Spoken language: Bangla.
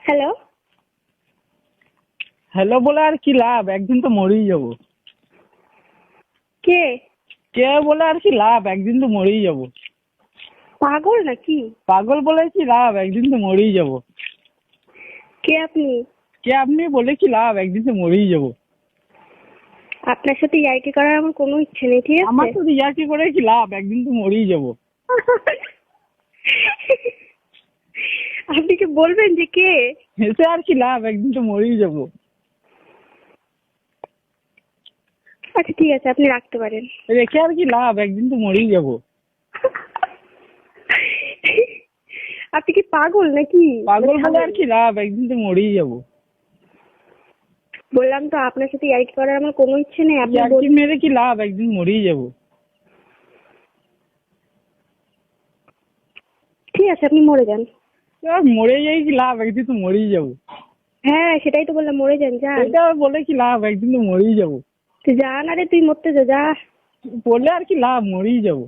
হ্যালো। হ্যালো বলে আর কি লাভ, একদিন তো মরেই যাবো। কে? কে বলে আর কি লাভ, একদিন তো মরেই যাবো। পাগল নাকি? পাগল বলে কি লাভ, একদিন তো মরেই যাবো। কে আপনি? কে আপনি বলে কি লাভ, একদিন তো মরেই যাবো। আপনার সাথে ইয়ার্কি করার আমার কোনো ইচ্ছে নেই, ঠিক আমার আছে? তো ইয়ার্কি করে কি লাভ, একদিন তো মরেই যাবো। আপনি কি বলবেন যে কে? হেসে আর কি লাভ, একদিন তো মরেই যাবো। আচ্ছা ঠিক আছে, আপনি রাখতে পারেন। রেখে আর কি লাভ, একদিন তো মরেই যাবো। আপনি কি পাগল নাকি? পাগল বলে আর কি লাভ, একদিন তো মরেই যাবো। বললাম তো আপনার সাথে ইয়ার্কি করার আমার কোনো ইচ্ছে নেই। আপনি ইয়ার্কি মেরে কি লাভ, একদিন মরেই যাবো। ঠিক আছে, আপনি মরে যান। মরে যাই কি লাভ, একদিন তো মরেই যাবো। হ্যাঁ সেটাই তো বললাম, মরে যান, যান। এটা বলে কি লাভ, একদিন তো মরেই যাবো। তুই যা না রে, তুই মরতে যা, যা। বললে আর কি লাভ, মরেই যাবো।